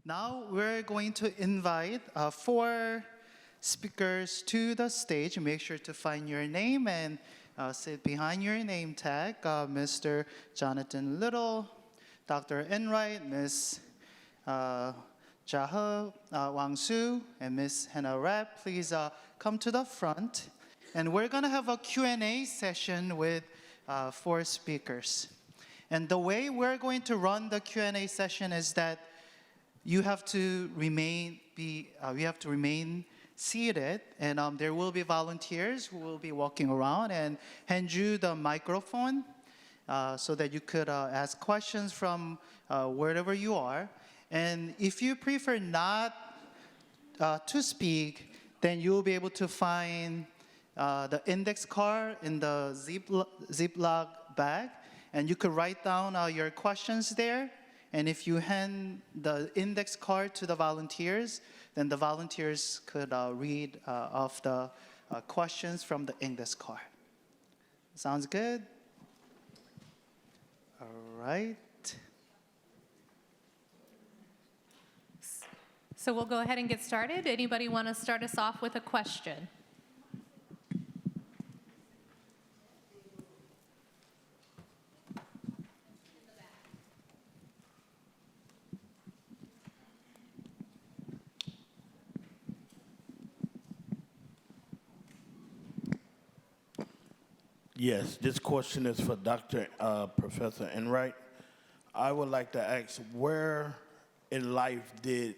Now we're going to invite four speakers to the stage. Make sure to find your name and sit behind your name tag. Mr. Jonathan Little, Dr. Enright, Ms. Jahe Wang Su, and Ms. Hannah Rapp. Please come to the front. And we're going to have a Q&A session with four speakers. And the way we're going to run the Q&A session is that you have to remain seated, and there will be volunteers who will be walking around and hand you the microphone so that you could ask questions from wherever you are. And if you prefer not to speak, then you'll be able to find the index card in the Ziploc bag, and you could write down your questions there. And if you hand the index card to the volunteers, then the volunteers could read off the questions from the index card. Sounds good? All right. So we'll go ahead and get started. Anybody want to start us off with a question? Yes, this question is for Professor Enright. I would like to ask, where in life did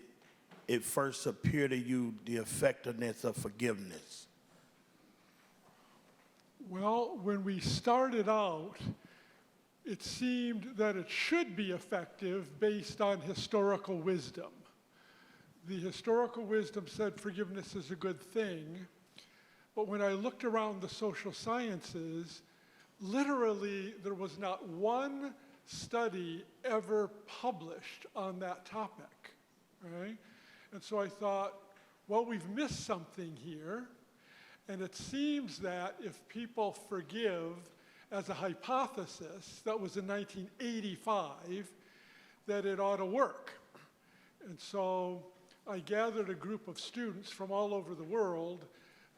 it first appear to you the effectiveness of forgiveness? Well, when we started out, it seemed that it should be effective based on historical wisdom. The historical wisdom said forgiveness is a good thing. But when I looked around the social sciences, literally there was not one study ever published on that topic, right? And so I thought, well, we've missed something here. And it seems that if people forgive as a hypothesis, that was in 1985, that it ought to work. And so I gathered a group of students from all over the world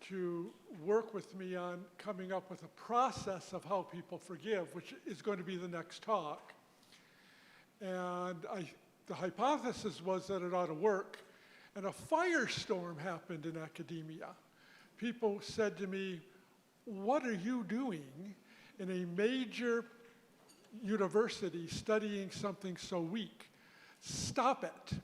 to work with me on coming up with a process of how people forgive, which is going to be the next talk. And the hypothesis was that it ought to work, and a firestorm happened in academia. People said to me, "What are you doing in a major university studying something so weak? Stop it."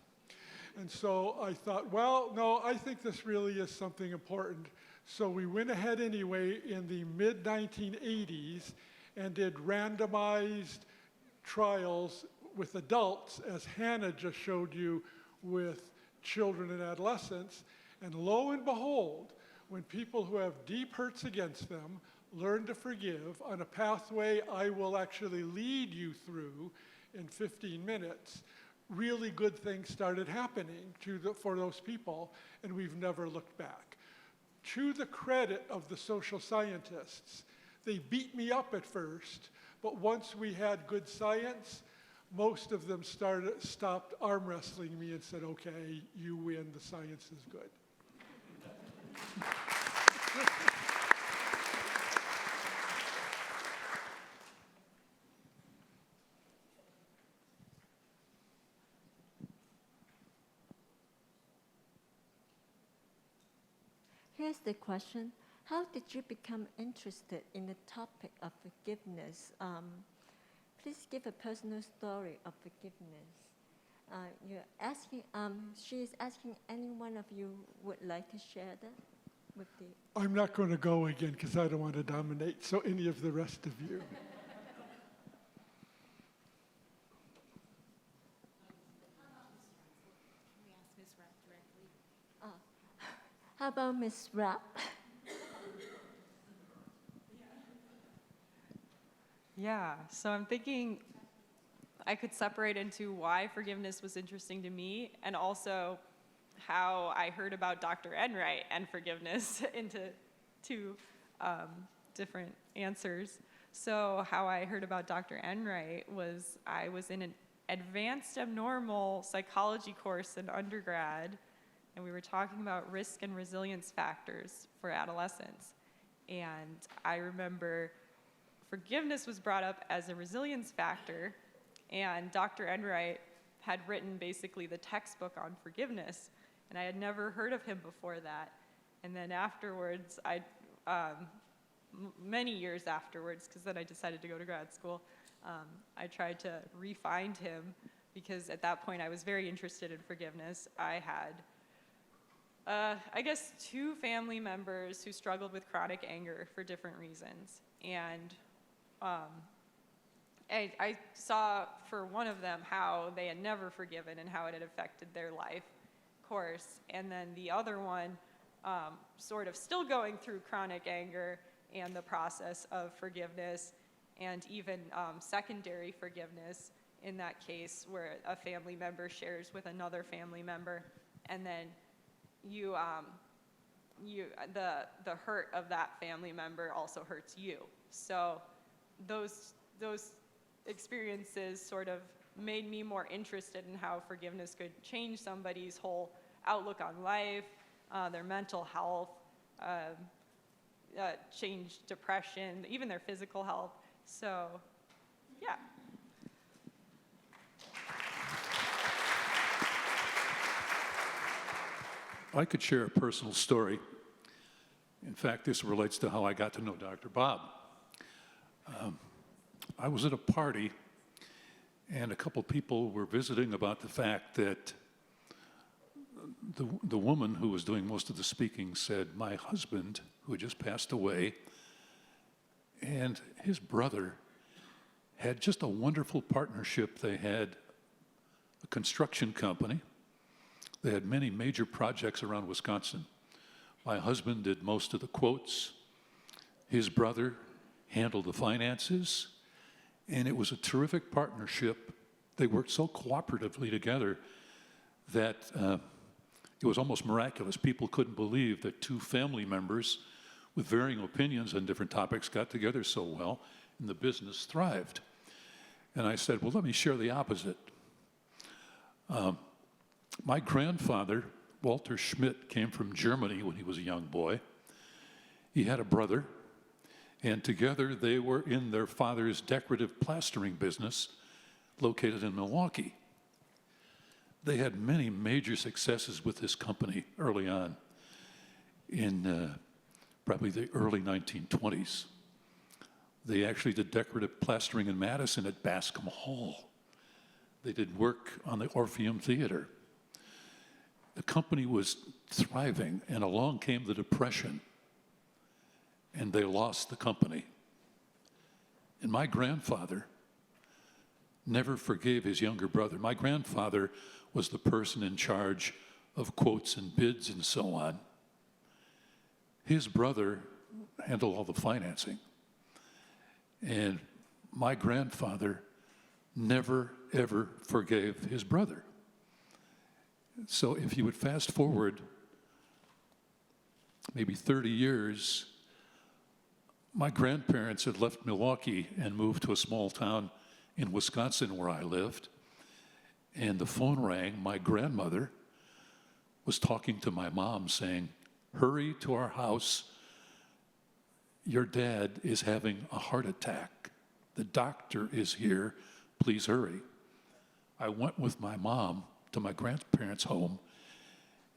And so I thought, well, no, I think this really is something important. So we went ahead anyway in the mid-1980s and did randomized trials with adults, as Hannah just showed you with children and adolescents. And lo and behold, when people who have deep hurts against them learn to forgive on a pathway I will actually lead you through in 15 minutes, really good things started happening for those people, and we've never looked back. To the credit of the social scientists, they beat me up at first, but once we had good science, most of them stopped arm wrestling me and said, "Okay, you win, the science is good." Here's the question. How did you become interested in the topic of forgiveness? Please give a personal story of forgiveness. You're asking, she is asking any one of you would like to share that with the... I'm not going to go again because I don't want to dominate, so any of the rest of you. How about Ms. Rapp? Yeah, so I'm thinking I could separate into why forgiveness was interesting to me and also how I heard about Dr. Enright and forgiveness into two different answers. So how I heard about Dr. Enright was I was in advanced abnormal psychology course in undergrad, and we were talking about risk and resilience factors for adolescents. And I remember forgiveness was brought up as a resilience factor, and Dr. Enright had written basically the textbook on forgiveness, and I had never heard of him before that. And then afterwards, many years afterwards, because then I decided to go to grad school, I tried to re-find him, because at that point I was very interested in forgiveness. I had, I guess, 2 family members who struggled with chronic anger for different reasons. And I saw for one of them how they had never forgiven and how it had affected their life course. And then the other one, sort of still going through chronic anger and the process of forgiveness, and even secondary forgiveness in that case where a family member shares with another family member, and then the hurt of that family member also hurts you. So those experiences sort of made me more interested in how forgiveness could change somebody's whole outlook on life, their mental health, change depression, even their physical health. So, yeah. I could share a personal story. In fact, this relates to how I got to know Dr. Bob. I was at a party, and a couple people were visiting about the fact that the woman who was doing most of the speaking said, my husband, who had just passed away, and his brother had just a wonderful partnership. They had a construction company. They had many major projects around Wisconsin. My husband did most of the quotes. His brother handled the finances, and it was a terrific partnership. They worked so cooperatively together that it was almost miraculous. People couldn't believe that 2 family members with varying opinions on different topics got together so well, and the business thrived. And I said, well, let me share the opposite. My grandfather, Walter Schmidt, came from Germany when he was a young boy. He had a brother, and together they were in their father's decorative plastering business located in Milwaukee. They had many major successes with this company early on in probably the early 1920s. They actually did decorative plastering in Madison at Bascom Hall. They did work on the Orpheum Theater. The company was thriving, and along came the Depression, and they lost the company. And my grandfather never forgave his younger brother. My grandfather was the person in charge of quotes and bids and so on. His brother handled all the financing. And my grandfather never, ever forgave his brother. So if you would fast forward maybe 30 years, my grandparents had left Milwaukee and moved to a small town in Wisconsin where I lived. And the phone rang. My grandmother was talking to my mom saying, hurry to our house. Your dad is having a heart attack. The doctor is here. Please hurry. I went with my mom to my grandparents' home,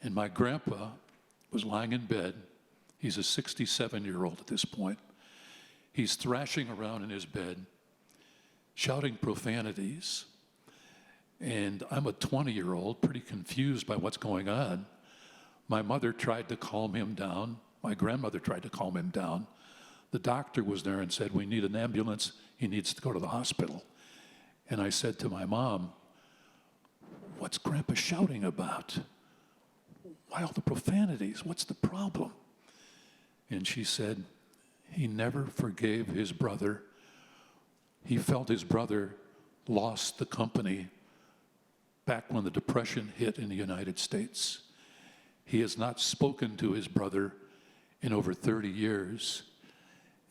and my grandpa was lying in bed. He's a 67-year-old at this point. He's thrashing around in his bed, shouting profanities. And I'm a 20-year-old, pretty confused by what's going on. My mother tried to calm him down. My grandmother tried to calm him down. The doctor was there and said, we need an ambulance. He needs to go to the hospital. And I said to my mom, what's Grandpa shouting about? Why all the profanities? What's the problem? And she said, he never forgave his brother. He felt his brother lost the company back when the Depression hit in the United States. He has not spoken to his brother in over 30 years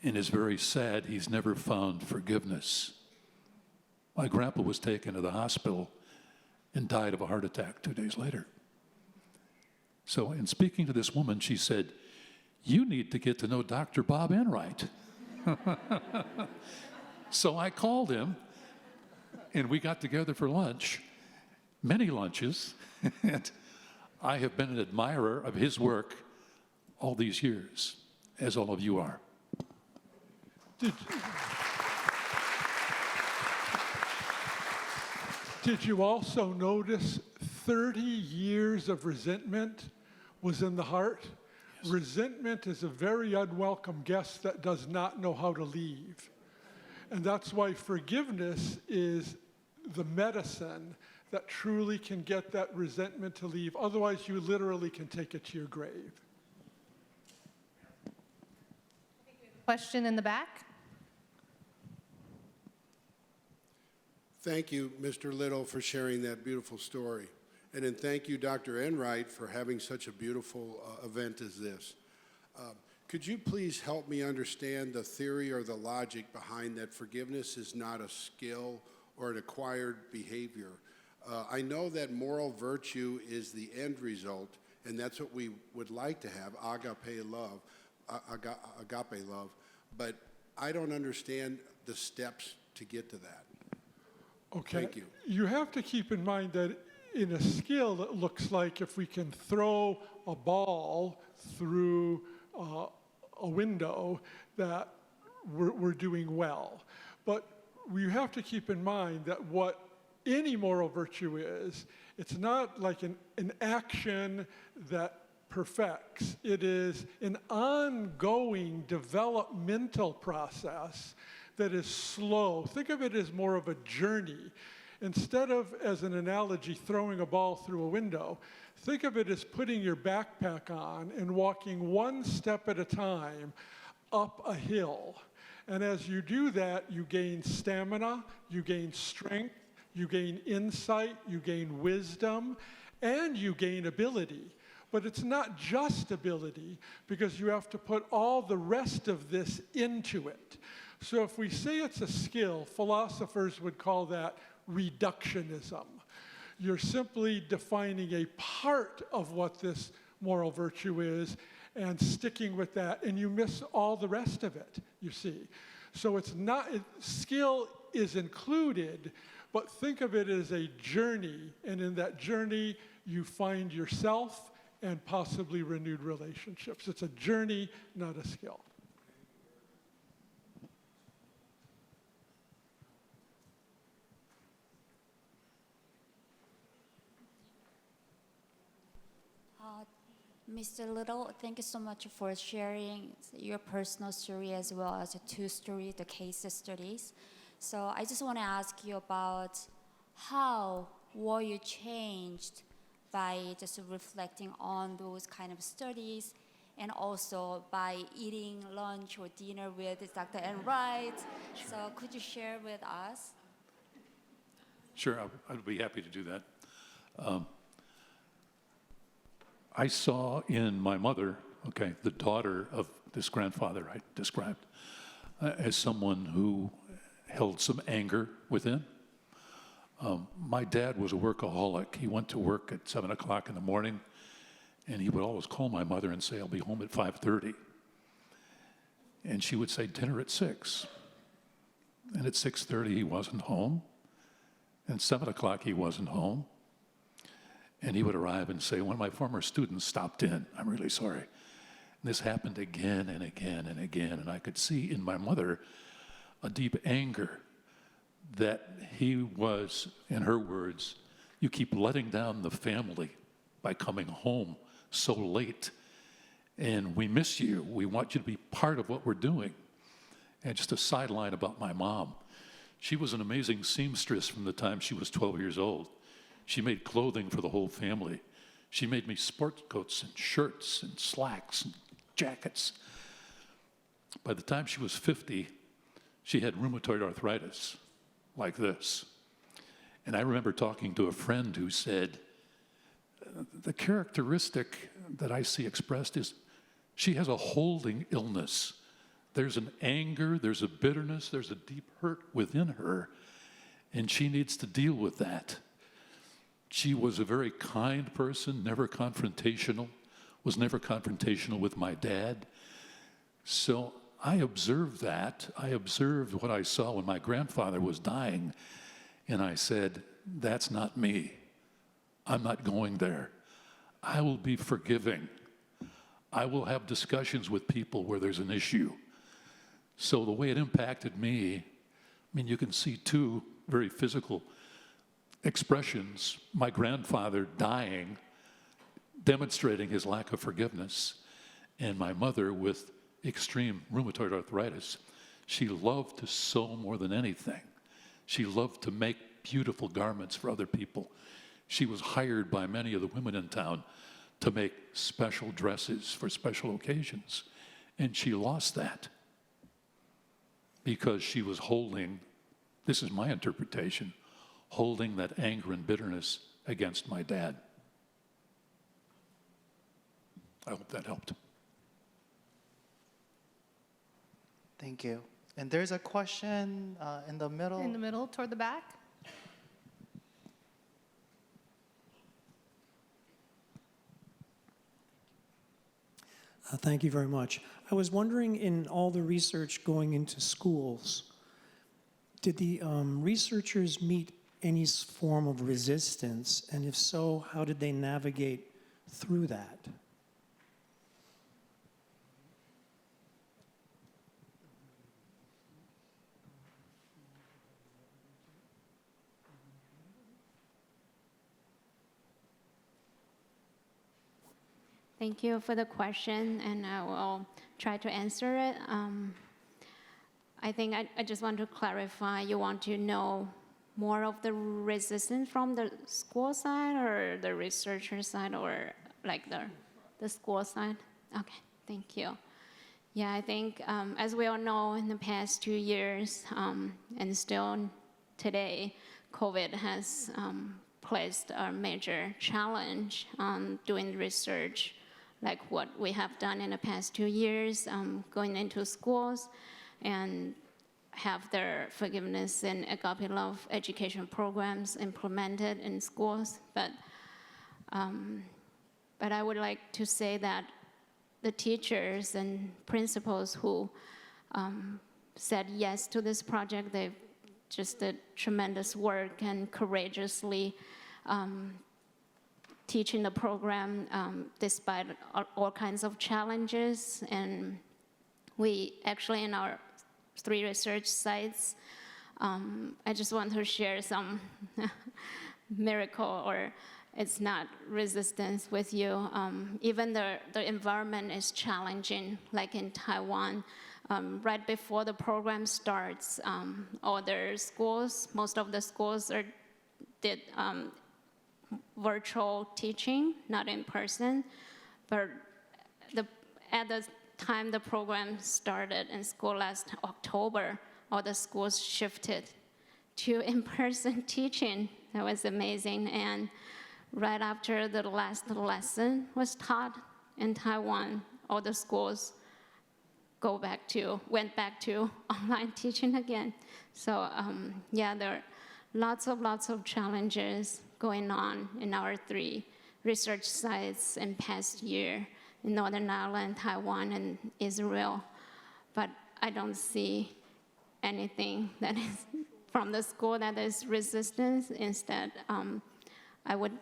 and is very sad he's never found forgiveness. My grandpa was taken to the hospital and died of a heart attack 2 days later. So in speaking to this woman, she said, "You need to get to know Dr. Bob Enright." So I called him, and we got together for lunch, many lunches, and I have been an admirer of his work all these years, as all of you are. Did you also notice 30 years of resentment was in the heart? Yes. Resentment is a very unwelcome guest that does not know how to leave. And that's why forgiveness is the medicine that truly can get that resentment to leave. Otherwise, you literally can take it to your grave. Question in the back. Thank you, Mr. Little, for sharing that beautiful story. And then thank you, Dr. Enright, for having such a beautiful event as this. Could you please help me understand the theory or the logic behind that forgiveness is not a skill or an acquired behavior? I know that moral virtue is the end result, and that's what we would like to have, agape love, but I don't understand the steps to get to that. Okay. Thank you. You have to keep in mind that in a skill, it looks like if we can throw a ball through a window, that we're doing well. But we have to keep in mind that what any moral virtue is, it's not like an action that perfects. It is an ongoing developmental process that is slow. Think of it as more of a journey. Instead of, as an analogy, throwing a ball through a window, think of it as putting your backpack on and walking one step at a time up a hill. And as you do that, you gain stamina, you gain strength, you gain insight, you gain wisdom, and you gain ability. But it's not just ability, because you have to put all the rest of this into it. So if we say it's a skill, philosophers would call that reductionism. You're simply defining a part of what this moral virtue is and sticking with that, and you miss all the rest of it, you see. So it's not, skill is included, but think of it as a journey, and in that journey, you find yourself and possibly renewed relationships. It's a journey, not a skill. Mr. Little, thank you so much for sharing your personal story as well as the two stories, the case studies. So I just want to ask you about how were you changed by just reflecting on those kind of studies, and also by eating lunch or dinner with Dr. Enright. So could you share with us? Sure, I'd be happy to do that. I saw in my mother, the daughter of this grandfather I described, as someone who held some anger within. My dad was a workaholic. He went to work at 7 o'clock in the morning, and he would always call my mother and say, "I'll be home at 5:30. And she would say, "Dinner at 6. And at 6:30, he wasn't home. And 7 o'clock, he wasn't home. And he would arrive and say, "One of my former students stopped in. I'm really sorry." And this happened again and again and again. And I could see in my mother a deep anger that he was, in her words, "You keep letting down the family by coming home so late. And we miss you. We want you to be part of what we're doing." And just a sideline about my mom. She was an amazing seamstress from the time she was 12 years old. She made clothing for the whole family. She made me sport coats and shirts and slacks and jackets. By the time she was 50, she had rheumatoid arthritis like this. And I remember talking to a friend who said, the characteristic that I see expressed is she has a holding illness. There's an anger, there's a bitterness, there's a deep hurt within her. and she needs to deal with that. She was a very kind person, never confrontational, was never confrontational with my dad. So I observed that. I observed what I saw when my grandfather was dying, and I said, that's not me. I'm not going there. I will be forgiving. I will have discussions with people where there's an issue. So the way it impacted me, I mean, you can see two very physical expressions. My grandfather dying, demonstrating his lack of forgiveness, and my mother with extreme rheumatoid arthritis. She loved to sew more than anything. She loved to make beautiful garments for other people. She was hired by many of the women in town to make special dresses for special occasions. And she lost that because she was holding, this is my interpretation, holding that anger and bitterness against my dad. I hope that helped. Thank you. And there's a question in the middle. In the middle, toward the back. Thank you very much. I was wondering, in all the research going into schools, did the researchers meet any form of resistance? And if so, how did they navigate through that? Thank you for the question, and I will try to answer it. I think I just want to clarify, you want to know more of the resistance from the school side or the researcher side, or like the school side? Okay, thank you. Yeah, I think as we all know, in the past 2 years, and still today, COVID has placed a major challenge on doing research, like what we have done in the past 2 years, going into schools and have their forgiveness and agape love education programs implemented in schools. But I would like to say that the teachers and principals who said yes to this project, they've just did tremendous work and courageously teaching the program despite all kinds of challenges. And we actually, in our 3 research sites, I just want to share some miracle, or it's not resistance with you. Even the environment is challenging, like in Taiwan. Right before the program starts, all their schools, most of the schools did virtual teaching, not in person. But at the time the program started in school last October, all the schools shifted to in-person teaching. That was amazing. And right after the last lesson was taught in Taiwan, all the schools went back to online teaching again. So yeah, there are lots of challenges going on in our 3 research sites in past year in Northern Ireland, Taiwan, and Israel. But I don't see anything that is from the school that is resistance. Instead, I would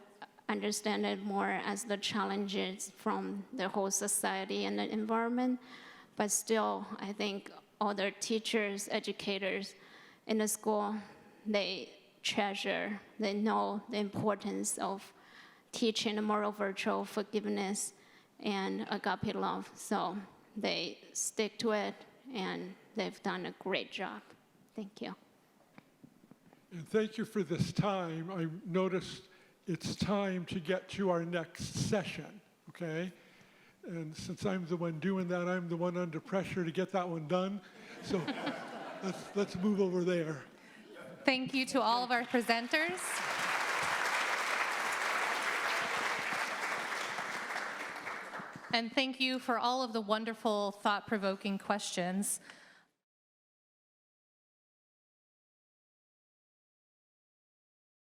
understand it more as the challenges from the whole society and the environment. But still, I think all the teachers, educators in the school, they treasure, they know the importance of teaching the moral virtue, forgiveness, and agape love. So they stick to it, and they've done a great job. Thank you. And thank you for this time. I noticed it's time to get to our next session, okay? And since I'm the one doing that, I'm the one under pressure to get that one done. So let's move over there. Thank you to all of our presenters. And thank you for all of the wonderful, thought-provoking questions.